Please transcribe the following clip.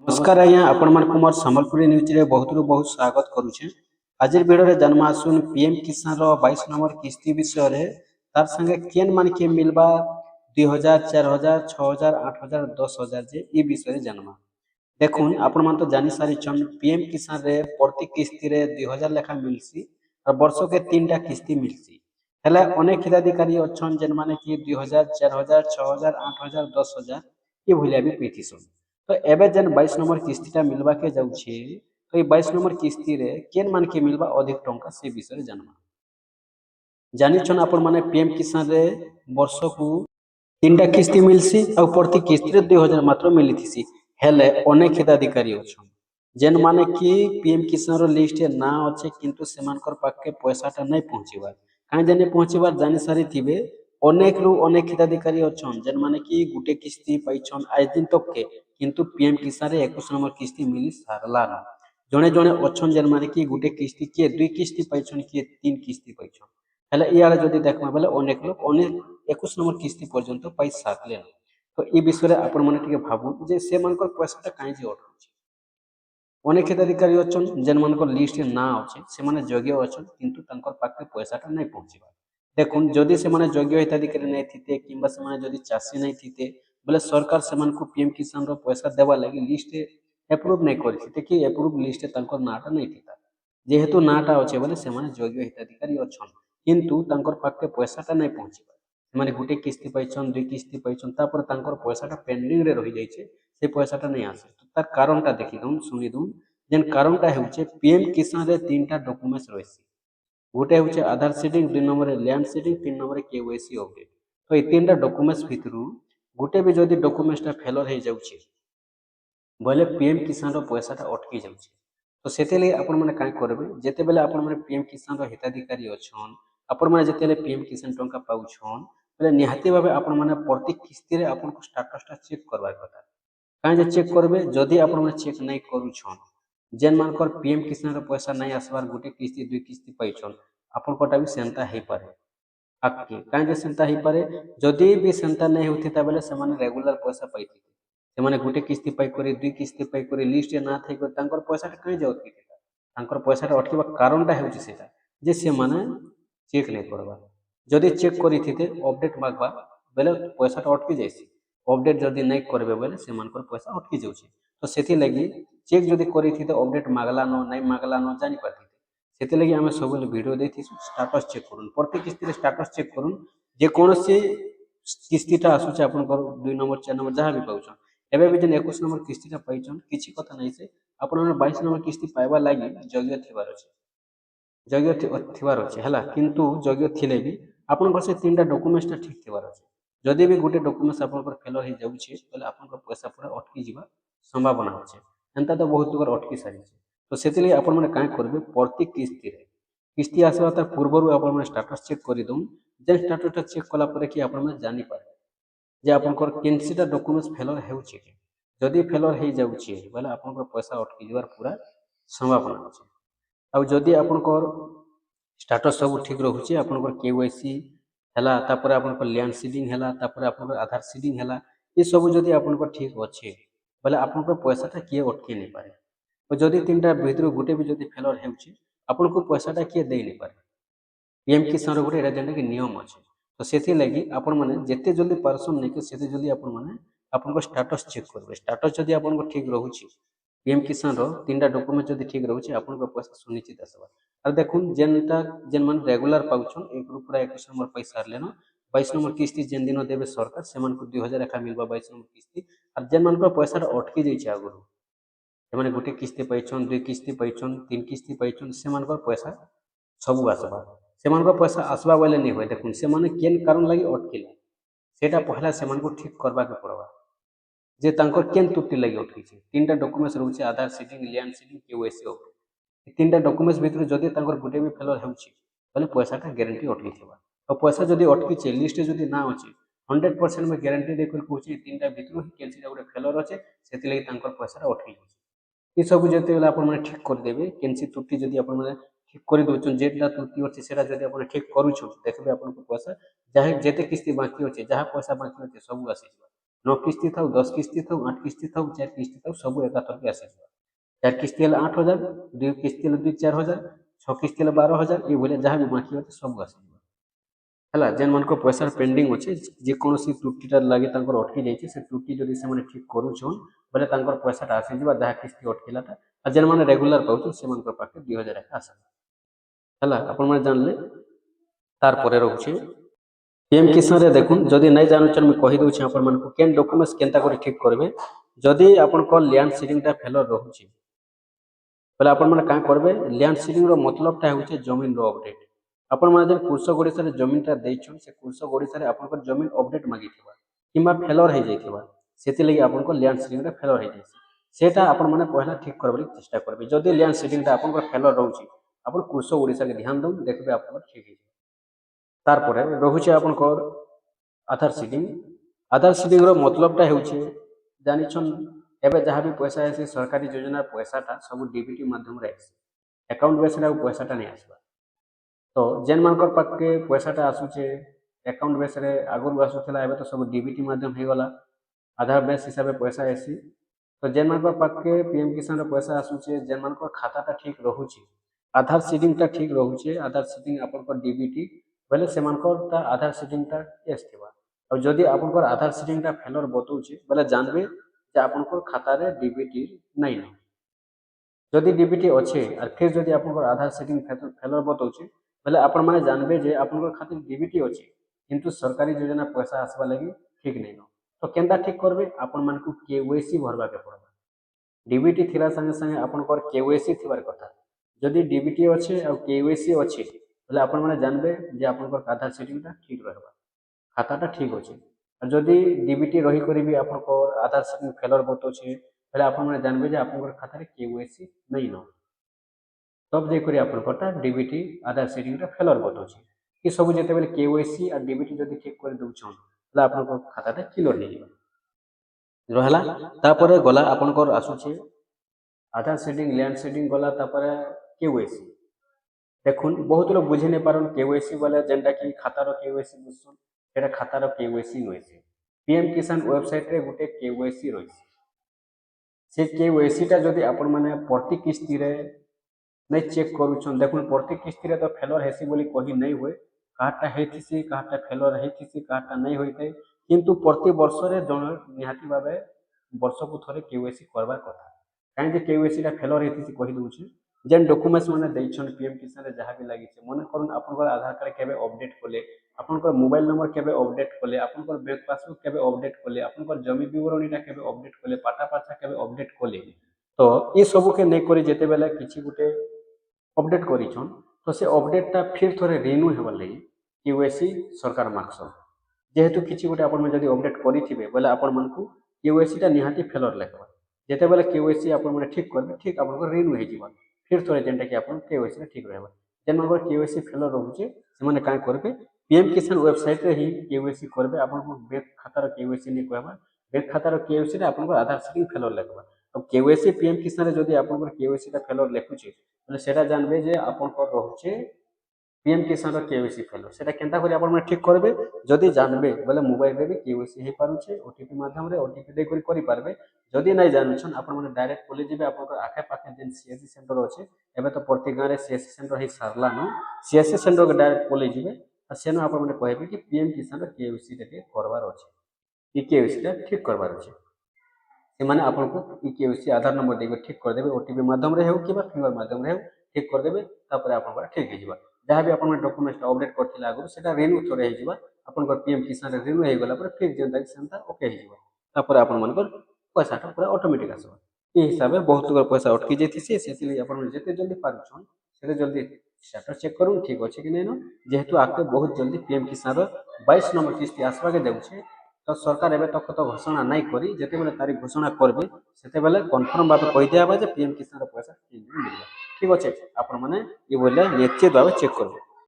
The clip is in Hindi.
नमस्कार आज्ञा आपण मानक मोर संबलपुरी न्यूज रे बहुत स्वागत करूछे। आज वीडियो रे जन्म आसुन पीएम किसान रो 22 नंबर किस्ती विषय रे तार संगे केन मान के मिलबा 2000 4000 6000 8000 10000 जे ई विषय रे जन्मा देखुन आपण मान तो जानि सारी छन पीएम किसान रे प्रति किस्ती रे 2000 लेखा मिलसी और वर्ष के तीनटा किस्ती मिलसी हेले अनेक हिताधिकारी अछन जेन माने कि 2000 4000 6000 8000 10000 ई भलिया भी पेथिसन। तो एबे जेन 22 नंबर किस्तीटा मिलवा के जाउछे तो ई 22 नंबर किस्ती रे केन मान के मिलबा अधिक टंका से विषय रे जानमा जानि छन आपण माने पीएम किसान रे वर्ष को तीनटा किस्ती मिलसी और प्रति किस्ती रे 2000 मात्र मिलिथिसी हेले अनेक हिताधिकारी अछन जेन माने कि पीएम किसान रो लिस्ट ना अच्छे किंतु सेमानकर पाके पैसाटा नहीं पहुंचीबार काहे जाने पहुंचीबार जानि सारी थिबे अनेक रु अनेक हिताधिकारी अछन जेन माने कि गुटे किस्ती पाइछन आज दिन तक के किंतु पीएम किसान रे 21 नंबर किस्ती मिली सारला ना जणे जणे अछन जेन माने कि गुटे किस्ती के दुई किस्ती पाइछन के तीन किस्ती पाइछन हेले इयाले जदि देखमा बेले अनेक लोक अनेक 21 नंबर किस्ती पर्यंत पाइ सारले तो ई विषय रे आपण माने टिके भाबु जे सेमानकर पैसाटा काहे जे अटकुची अनेक हिताधिकारी अछन जेन मानकर लिस्ट ना अच्छे से माने योग्य अछन किंतु तांकर पाखे पैसाटा नहीं पहुंचीबा देखुन जदि से माने योग्य हिताधिकारी नहीं थिते किंबा से माने जदि चासी नहीं थिते बोले सरकार से मान को पीएम किसान रो पैसा देवा लगी लिस्ट अप्रूव नहीं करथिते कि अप्रूव लिस्ट तांकर नाटा नहीं थिता जेहेतु नाटा अच्छे बोले से माने योग्य हिताधिकारी अछन किंतु तांकर पाखे पैसाटा नहीं पहुंचीबा माने गुटे किस्ती पाइछन दुई किस्ती पाइछन तापर तांकर पैसाटा पेंडिंग रे रहि जाइछे से पैसाटा नहीं आसे तो तार कारणटा देखि दउन सुनि दउन जेन कारणटा हेउचे पीएम किसान रे तीनटा डॉक्यूमेंट्स रहसी गोटे हेउचे आधार सीडिंग दुई नंबर रे लैंड सीडिंग तीन नंबर रे केवाईसी अपडेट तो ए तीनटा डॉक्यूमेंट्स भितरु गोटे भी जदि डॉक्यूमेंट्सटा फेलर हे जाउछे बोले पीएम किसान रो पैसाटा अटकी जाउछे तो सेते ले आपण माने काय करबे जेते बेले आपण माने पीएम किसान रो हिताधिकारी अछन आपण माने जेते ले पीएम किसान टंका पाउछन बोले निहाती भाबे आपण माने प्रति किस्ती रे आपण को स्टेटसटा चेक करबार कथा काहे जे चेक करबे जदि आपण माने चेक नहीं करूछन जेन मानकर पीएम किसान रो पैसा नहीं आसबार गुटे किस्ती दुई किस्ती पाइछन आपण कोटा भी सेंता हे पारे आके काहे जे सेंता हे पारे जदि भी सेंता नहीं होथिता बेले से माने रेगुलर पैसा पाइथि से माने गुटे किस्ती पाइ करे दुई किस्ती पाइ करे लिस्ट ना थाइ करे तांकर पैसाटा काहे जे अटकिथिता तांकर पैसाटा अटकिबा कारणटा हेउछि सेटा जे से माने चेक नहीं करबा जदि चेक करिथिते अपडेट मागबा बेले पैसाटा अटकी जाइसी अपडेट जदि नहीं करबे बोले से मानकर पैसा अटकी जाउछे तो सेति लगी चेक जदि करिथि तो अपडेट मागला न नहीं मागला न जानि पारथि सेति लगी हमें सब वीडियो देथि स्टेटस चेक करूँ प्रति किस्ती रे स्टेटस चेक करूँ जे कोनोसी किस्तीटा आसुचे आपनकर 2 नंबर 4 नंबर जहाँ भी पाउछन एबे भी जेन 21 नंबर किस्तीटा पाइछन किछि कथा नहीं से आपन 22 नंबर किस्ती पाइबा लागि योग्य थिबार अछि योग्य थिबार अछि हला किंतु योग्य थिले भी आपनकर से तीनटा डॉक्यूमेंट्सटा ठीक थिबार अछि जदि भी गुटे डॉक्यूमेंट्स आपनकर फेलर हे जाउछे बोले आपनकर पैसा पूरा अटकी जिबा संभावना अछि एंता तो बहुत दुगर अटकी सारी तो सेति लिए आपण माने काय करबे प्रति किस्ती रे किस्ती आसबा त पूर्वरु आपण माने स्टेटस चेक करि दउन जे स्टेटसटा चेक कला परे कि आपण माने जानि पारे जे आपनकर केनसीटा डॉक्यूमेंट्स फेलर हेउछे जदि फेलर हे जाउछे बोले आपनकर पैसा अटकी जिबार पूरा संभावना अछि आ जदि आपनकर स्टेटस सब ठीक रहुछे आपनकर केवाईसी हला तापर आपनकर लैंड सीडिंग हला तापर आपनकर आधार सीडिंग हला ये सब जदि आपनकर ठीक अच्छे बोले आपनकर पैसाटा किए अटके नहीं पारे तो जदि तीनटा भितर गुटे भी जदि फेलर हेउछे आपनको पैसाटा किए दे नहीं पारे पीएम किसान रो गुटे एटा जेंटा कि नियम अच्छे तो सेति लागि आपण माने जेते जल्दी परसन नहीं के सेते जल्दी आपण माने आपनको स्टेटस चेक करबे स्टेटस जदि आपनको ठीक रहुछी पीएम किसान रो तीनटा डॉक्यूमेंट जदि ठीक रहुछी आपनको पैसा सुनिश्चित आसबा और देखुन जेनटा जेन मान रेगुलर पाउछन एक पूरा 21 नंबर पैसा लेना 22 नंबर किस्ती जेन दिन देबे सरकार से मान को 2000 एका मिलबा 22 नंबर किस्ती और जेन मान को पैसा अटकी जाइछे आगुरु से माने गुटे किस्ती पाइछन दुई किस्ती पाइछन तीन किस्ती पाइछन से मान को पैसा सब आसबा से मान को पैसा आसबा वाले नहीं होय देखुन से माने केन कारण लागि अटकिला सेटा पहला से मान को ठीक करबा के पड़बा जे तांकर केन त्रुटि लागि अटकी छै तीनटा डॉक्यूमेंट्स रहउछे Aadhaar seeding land seeding KYC update तीनटा डॉक्यूमेंट्स भितर जदि तांकर गुटे भी फेलर हेउछि तले पैसाटा गारंटी अटकी थिबा और पैसा जदि अटकी छै लिस्ट जदि ना अछि 100% में गारंटी देकर कहूछि तीनटा भितर ही केनसीटा गुटे फेलर अछि सेति लागि तांकर पैसा अटकी छै ई सब जते बेला आपण माने ठीक कर देबे केनसी त्रुटि जदि आपण माने ठीक कर दोछन जेटा त्रुटि अछि सेटा जदि आपण ठीक करूछु देखबे आपण को पैसा जहाँ जेते किस्ती बाकी अछि जहाँ पैसा बाकी अछि सब आसी 9 କିସ୍ତି ଥାଉ 10 କିସ୍ତି ଥାଉ 8 କିସ୍ତି ଥାଉ 4 କିସ୍ତି ଥାଉ ସବୁ ଏକାଥରକେ ଆସିଯିବ। 4 କିସ୍ତି ହେଲେ 8,000, 2 କିସ୍ତି ହେଲେ 2 4,000, 6 କିସ୍ତି ହେଲେ 12,000, ଏଇଭଳିଆ ଯାହା ବି ବାକି ଅଛି ସବୁ ଆସିଯିବ ହେଲା। ଯେନ୍ମାନଙ୍କ ପଇସାର ପେଣ୍ଡିଂ ଅଛି ଯେକୌଣସି ତ୍ରୁଟିଟା ଲାଗି ତାଙ୍କର ଅଟକି ଯାଇଛି ସେ ତ୍ରୁଟି ଯଦି ସେମାନେ ଠିକ୍ କରୁଛନ୍ ବୋଲେ ତାଙ୍କର ପଇସାଟା ଆସିଯିବା ଯାହା କିସ୍ତି ଅଟକିଲାଟା। ଆଉ ଯେନ୍ମାନେ ରେଗୁଲାର ପାଉଛନ୍ ସେମାନଙ୍କର ପାଖରେ 2,000 ଏକା ଆସିବ ହେଲା। ଆପଣମାନେ ଜାଣିଲେ। ତାରପରେ ରହୁଛି ପିଏମ୍ କିଷାନରେ ଦେଖୁନ୍ ଯଦି ନାଇଁ ଜାଣୁଛନ୍ ମୁଁ କହିଦେଉଛି ଆପଣମାନଙ୍କୁ କେନ୍ ଡକୁମେଣ୍ଟସ୍ କେନ୍ତା କରି ଠିକ୍ କରିବେ। ଯଦି ଆପଣଙ୍କ ଲ୍ୟାଣ୍ଡ ସିଡିଂଟା ଫେଲର ରହୁଛି ବୋଲେ ଆପଣମାନେ କାଁ କରିବେ, ଲ୍ୟାଣ୍ଡ ସିଡିଂର ମତଲବଟା ହେଉଛି ଜମିନର ଅପଡେଟ୍। ଆପଣମାନେ ଯେନ୍ କୃଷକ ଓଡ଼ିଶାରେ ଜମିନଟା ଦେଇଛନ୍ ସେ କୃଷକ ଓଡ଼ିଶାରେ ଆପଣଙ୍କର ଜମିନ ଅପଡେଟ୍ ମାଗିଥିବା କିମ୍ବା ଫେଲର ହେଇଯାଇଥିବା ସେଥିଲାଗି ଆପଣଙ୍କ ଲ୍ୟାଣ୍ଡ ସିଡିଂଟା ଫେଲର ହେଇଯାଇଛି। ସେଟା ଆପଣମାନେ ପହିଲା ଠିକ୍ କରିବାକୁ ଚେଷ୍ଟା କରିବେ। ଯଦି ଲ୍ୟାଣ୍ଡ ସିଡିଂଟା ଆପଣଙ୍କର ଫେଲର ରହୁଛି ଆପଣ କୃଷକ ଓଡ଼ିଶାକେ ଧ୍ୟାନ ଦେଉନ୍, ଦେଖିବେ ଆପଣଙ୍କର ଠିକ୍ ହେଇଯିବ। ତାରପରେ ରହୁଛି ଆପଣଙ୍କର ଆଧାର ସିଡିଂ। ଆଧାର ସିଡିଂର ମତଲବଟା ହେଉଛି ଜାଣିଛନ୍ ଏବେ ଯାହା ବି ପଇସା ଆସି ସରକାରୀ ଯୋଜନାର ପଇସାଟା ସବୁ ଡିବିଟି ମାଧ୍ୟମରେ ଆସି ଆକାଉଣ୍ଟ ବେସ୍ରେ ଆଉ ପଇସାଟା ନେଇ ଆସିବା। ତ ଯେନ୍ମାନଙ୍କର ପାଖକେ ପଇସାଟା ଆସୁଛେ ଆକାଉଣ୍ଟ ବେସ୍ରେ ଆଗରୁ ଆସୁଥିଲା, ଏବେ ତ ସବୁ ଡିବିଟି ମାଧ୍ୟମ ହେଇଗଲା। ଆଧାର ବେସ୍ ହିସାବରେ ପଇସା ଆସି ତ ଯେନ୍ମାନଙ୍କର ପାଖକେ ପିଏମ୍ କିଷାନର ପଇସା ଆସୁଛେ ଯେନ୍ମାନଙ୍କର ଖାତାଟା ଠିକ୍ ରହୁଛି ଆଧାର ସିଡିଂଟା ଠିକ୍ ରହୁଛେ ଆଧାର ସିଡିଂ ଆପଣଙ୍କର ଡିବିଟି ବୋଲେ ସେମାନଙ୍କର ଆଧାର ସିଡିଂଟା କେସ୍ ଥିବା। ଆଉ ଯଦି ଆପଣଙ୍କର ଆଧାର ସିଡିଂଟା ଫେଲର ବତାଉଛି ବୋଲେ ଜାଣିବେ ଯେ ଆପଣଙ୍କର ଖାତାରେ ଡିବିଟି ନାଇଁ ନ। ଯଦି ଡିବିଟି ଅଛେ আর ফির যদি আপনার আধার সেটিং ফেলর বতাউছে তাহলে আপনার জানবে যে আপনার খাতে ডিবিটি অছে কিন্তু সরকারি যোজনা পয়সা আসবা লাগি ঠিক নেই ন। তো কেনটা ঠিক করবে আপনার কেওয়াইসি ভরবাকে পড়বা। ডিবিটি থিলা সাথে সাথে আপনার কেওয়াইসি থিবার কথা। যদি ডিবিটি অছে আর কেওয়াইসি অছে তাহলে আপনার জানবে যে আপনার আধার সেটিংটা ঠিক রহবা, খাতাটা ঠিক অছে। আর যদি ডিবিটি রহি করি বি আপনার আধার সেটিং ফেলর বতাউছে তাহলে আপনারা জানবে যে আপনার খাতারে কেওয়াইসি নাই ন। তব যাইকরি আপনারটা ডিবিটি আধার সেটিংটা ফেলর বতাউছে। এই সবু যেতবেলে কেওয়াইসি আর ডিবিটি যদি ঠিক করে দউছন তাহলে আপনার খাতাটা ক্লিয়ার হয়ে যাবে রহলা। তারপরে গলা আপনার আসুছে আধার সেটিং ল্যান্ড সেটিং গলা তারপরে কেওয়াইসি। দেখুন বহুত লোক বুঝি নাই পারন কেওয়াইসি বলে যেটা কি খাতার কেওয়াইসি বুঝছন, সেটা খাতার কেওয়াইসি নইছে। পিএম কিষান ওয়েবসাইটে গোটে কেওয়াইসি রয়েছে। से केवाईसीटा जदि आपण मैंने प्रति किस्ती रे नहीं चेक करूछन देखुन प्रति किस्ती रे तो फेलर हेसी बोली कही नहीं हुए, काटा हेथिसी काटा फेलर हेथिसी काटा नहीं होइते किंतु प्रति वर्ष रे जन निहाती भाबे वर्ष को थरे केवाईसी करबार कथा। काहे जे केवाईसी टा फेलर हेथिसी कहि दउछि जेन डॉक्यूमेंट्स माने दैछन पीएम किसान रे जहां भी लागिছে मने करन आपनकर आधार कार्ड केबे अपडेट कले, आपनकर मोबाइल नंबर केबे अपडेट कले, आपनकर बैंक पासबुक केबे अपडेट कले, आपनकर जमी विवरणीटा केबे अपडेट कले, पाटा पाछा केबे अपडेट कले। तो ये सब के नहीं करी जेते बेला किछि गुटे अपडेट करिछन तो से अपडेटटा फिर थोड़े रिन्यू हेबार लागि केवाईसी सरकार मागसन। जेहेतु किछि गुटे आपण जदि अपडेट करिथिबे बोले आपण मानकु केवाईसीटा निहाती फेलर लेखबा। जेते बेला केवाईसी आपण माने ठीक करबे ठीक आपन रिन्यू हे जिवो फिर थोड़े जेंटा कि आपन केवाईसी ठीक रहबा। जेन मनकर केवाईसी फेलर रहउचे से माने काय करबे पीएम किसान वेबसाइट रे ही केवाईसी करबे। आपन बैंक खातार केवाईसी नहीं कहबा, बैंक खातार केवाईसी रे आपन आधार सेटिंग फेलर लेखबा। अब केवाईसी पीएम किसान रे जदि आपन केवाईसी टा फेलर लेखुचे माने सेटा जानबे जे आपन रहउचे पीएम किसान केवाईसी फेलर। सेटा केनता करी आपन ठीक करबे जदि जानबे बोले मोबाइल रे भी केवाईसी हे पारुचे ओटीपी माध्यम रे ओटीपी दे करी पारबे। जदि नहीं जानछन आपन माने डायरेक्ट बोले जिबे आपन आखे पाखे जेन सीएससी सेंटर अछि एबे तो प्रति गां रे सीएससी सेंटर हे सारला न सीएससी सेंटर के डायरेक्ट बोले जिबे आ सेनो आपन माने कहबे कि पीएम किसान केवाईसी टे करबार अछि, ई केवाईसी टा ठीक करबार अछि। से माने आपन को ई केवाईसी आधार नंबर देके ठीक कर देबे ओटीपी माध्यम रे हो किबा फिंगर माध्यम रे हो ठीक कर देबे। तापर आपन ठीक हे जिबा जहां भी आपन डॉक्यूमेंट अपडेट करथिला आगु सेटा रिन्यू थोड़े हे जिबा। आपन पीएम किसान रिन्यू हे गला पर फिर जेंता कि सेंता ओके हे जिबा। तापर आपन मानकर पैसाटा पूरा ऑटोमेटिक आसबा। ई हिसाब से बहुत लोग पैसा अटकी जाइथिसे सेति आपन जेते जल्दी पारुछन सेते जल्दी स्टेटस चेक करूँ ठीक अच्छे कि नहीं न। जेहेतु आगे बहुत जल्दी पीएम किसान 22 नंबर किस्ती आसवा के देउछे तो सरकार एबे तक तो घोषणा नहीं करी जेते बेले तारीख घोषणा करबे सेते बेले कन्फर्म भाबे कहि दियाबा जे पीएम किसान पैसा मिलबा। ठीक अच्छे आपण माने ये बोले निश्चित भाबे चेक करबे।